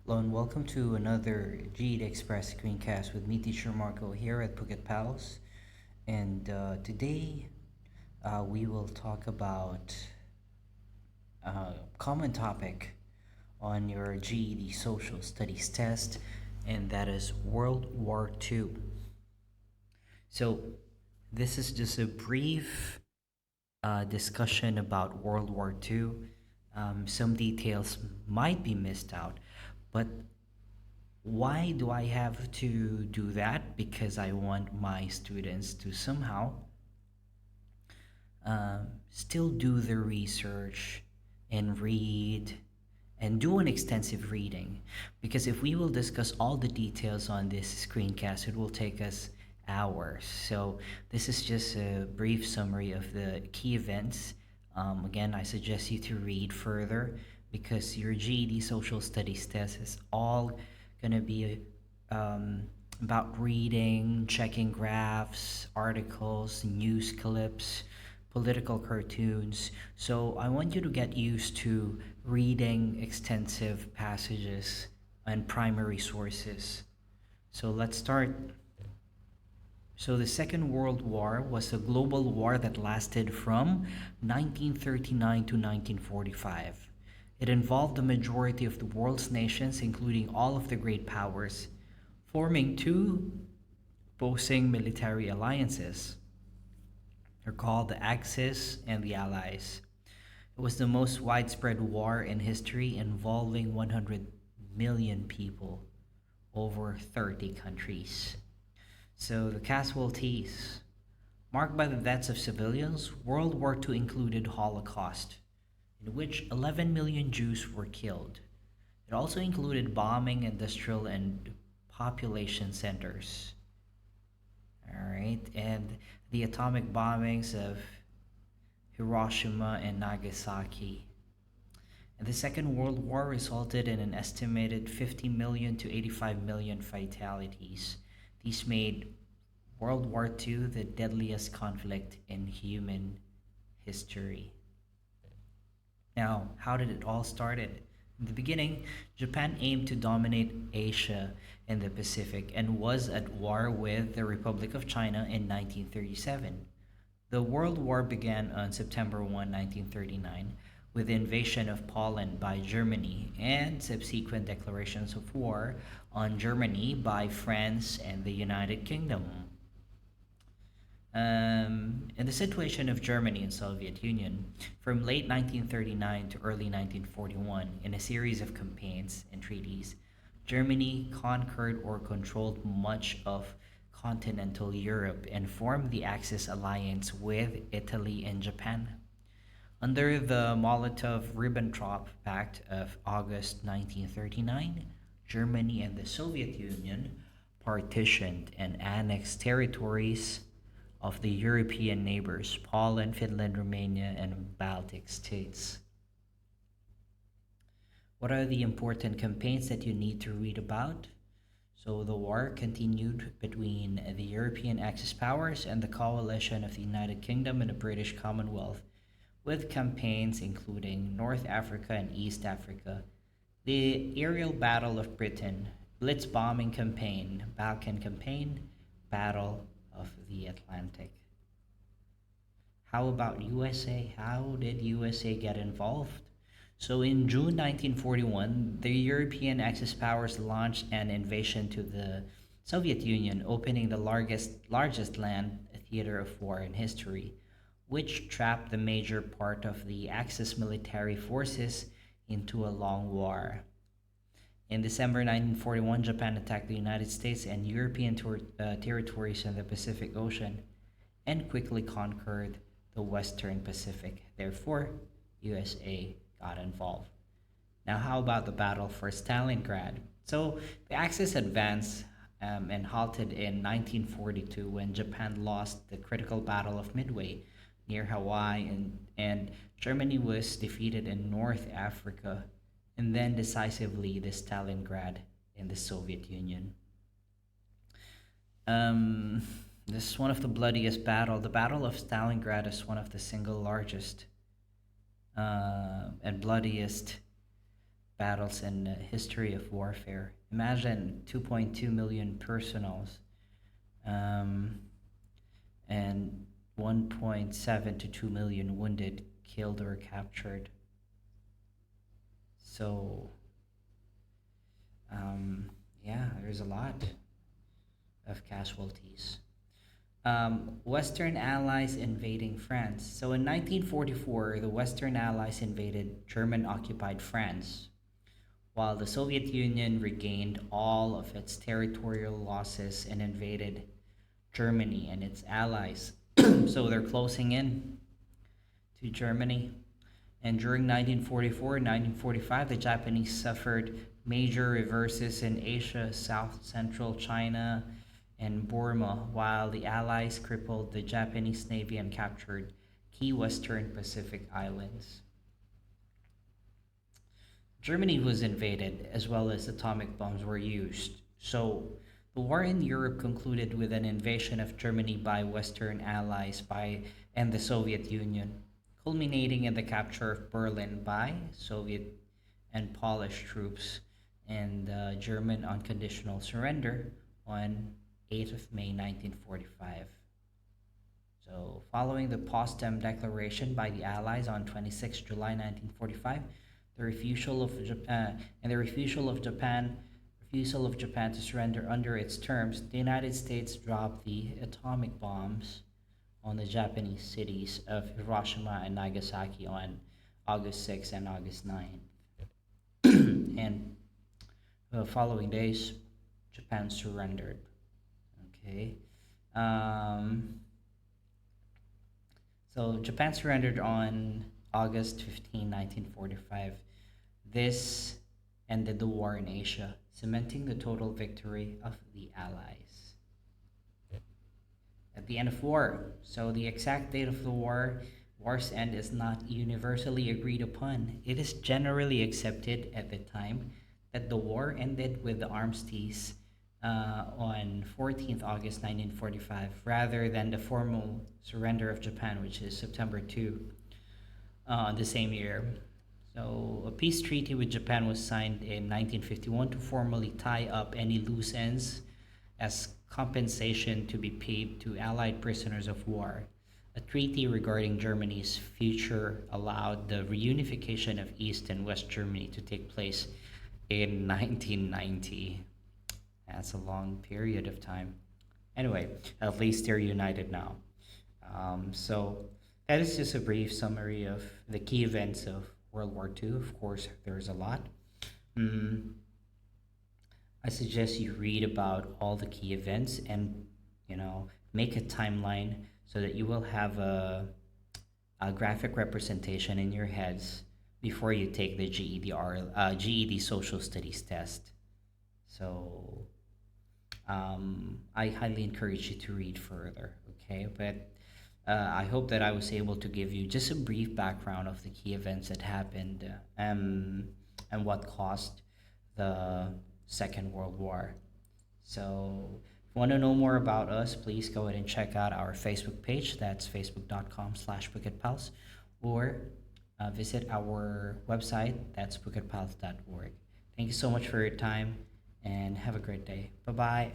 Hello and welcome to another GED Express screencast with me, Teacher Marco, here at Phuket PALS. And today we will talk about a common topic on your GED Social Studies test, and that is World War II. So, this is just a brief discussion about World War II. Some details might be missed out, but why do I have to do that? Because I want my students to somehow still do the research and read and do an extensive reading. Because if we will discuss all the details on this screencast, it will take us hours. So, this is just a brief summary of the key events. Again, I suggest you to read further because your GED social studies test is all going to be about reading, checking graphs, articles, news clips, political cartoons. So I want you to get used to reading extensive passages and primary sources. So let's start. So the Second World War was a global war that lasted from 1939 to 1945. It involved the majority of the world's nations, including all of the great powers, forming two opposing military alliances. They're called the Axis and the Allies. It was the most widespread war in history involving 100 million people over 30 countries. So the casualties, marked by the deaths of civilians, World War II included Holocaust, in which 11 million Jews were killed. It also included bombing industrial and population centers. All right, and the atomic bombings of Hiroshima and Nagasaki. And the Second World War resulted in an estimated 50 million to 85 million fatalities. These made World War II the deadliest conflict in human history. Now, how did it all started? In the beginning, Japan aimed to dominate Asia and the Pacific and was at war with the Republic of China in 1937. The World War began on September 1, 1939, with the invasion of Poland by Germany and subsequent declarations of war on Germany by France and the United Kingdom. In the situation of Germany and Soviet Union, from late 1939 to early 1941, in a series of campaigns and treaties, Germany conquered or controlled much of continental Europe and formed the Axis alliance with Italy and Japan. Under the Molotov-Ribbentrop Pact of August 1939, Germany and the Soviet Union partitioned and annexed territories of the European neighbors, Poland, Finland, Romania, and Baltic states. What are the important campaigns that you need to read about? So the war continued between the European Axis powers and the coalition of the United Kingdom and the British Commonwealth, with campaigns including North Africa and East Africa, the aerial battle of Britain, Blitz bombing campaign, Balkan campaign, Battle of the Atlantic. How about USA? How did USA get involved? So in June 1941, the European Axis powers launched an invasion to the Soviet Union, opening the largest land theater of war in history, which trapped the major part of the Axis military forces into a long war. In December 1941, Japan attacked the United States and European territories in the Pacific Ocean and quickly conquered the Western Pacific. Therefore, USA got involved. Now, how about the battle for Stalingrad? So, the Axis advanced and halted in 1942 when Japan lost the critical Battle of Midway near Hawaii, and Germany was defeated in North Africa and then decisively the Stalingrad in the Soviet Union. Um, this is one of the bloodiest battle. The Battle of Stalingrad is one of the single largest and bloodiest battles and history of warfare. Imagine 2.2 million personals, um, and 1.7 to 2 million wounded, killed, or captured. So, um, yeah, there's a lot of casualties. Western Allies invading France. So in 1944, the Western Allies invaded German occupied France, while the Soviet Union regained all of its territorial losses and invaded Germany and its allies. So they're closing in to Germany. And during 1944 and 1945, the Japanese suffered major reverses in Asia, South Central China, and Burma, while the Allies crippled the Japanese Navy and captured key Western Pacific islands. Germany was invaded, as well as atomic bombs were used. So, the war in Europe concluded with an invasion of Germany by Western allies and the Soviet Union, culminating in the capture of Berlin by Soviet and Polish troops and German unconditional surrender on 8th of May 1945. So, following the Potsdam Declaration by the Allies on 26 July 1945, the refusal of Japan and the refusal of Japan to surrender under its terms, the United States dropped the atomic bombs on the Japanese cities of Hiroshima and Nagasaki on August 6 and August 9. And the following days, Japan surrendered. Okay. Um, so Japan surrendered on August 15, 1945. This ended the war in Asia, cementing the total victory of the Allies. At the end of war, so the exact date of the war's end is not universally agreed upon. It is generally accepted at the time that the war ended with the armistice on 14th August 1945, rather than the formal surrender of Japan, which is September 2 the same year. So, a peace treaty with Japan was signed in 1951 to formally tie up any loose ends as compensation to be paid to Allied prisoners of war. A treaty regarding Germany's future allowed the reunification of East and West Germany to take place in 1990. That's a long period of time. Anyway, at least they're united now. So that is just a brief summary of the key events of World War II. Of course, there's a lot. Mm, I suggest you read about all the key events and, make a timeline so that you will have a graphic representation in your heads before you take the GED Social Studies test. So I highly encourage you to read further. Okay, but I hope that I was able to give you just a brief background of the key events that happened and what caused the Second World War. So, if you want to know more about us, please go ahead and check out our Facebook page. That's facebook.com/Phuket PALS, or visit our website. That's phuketpals.org. Thank you so much for your time and have a great day. Bye bye.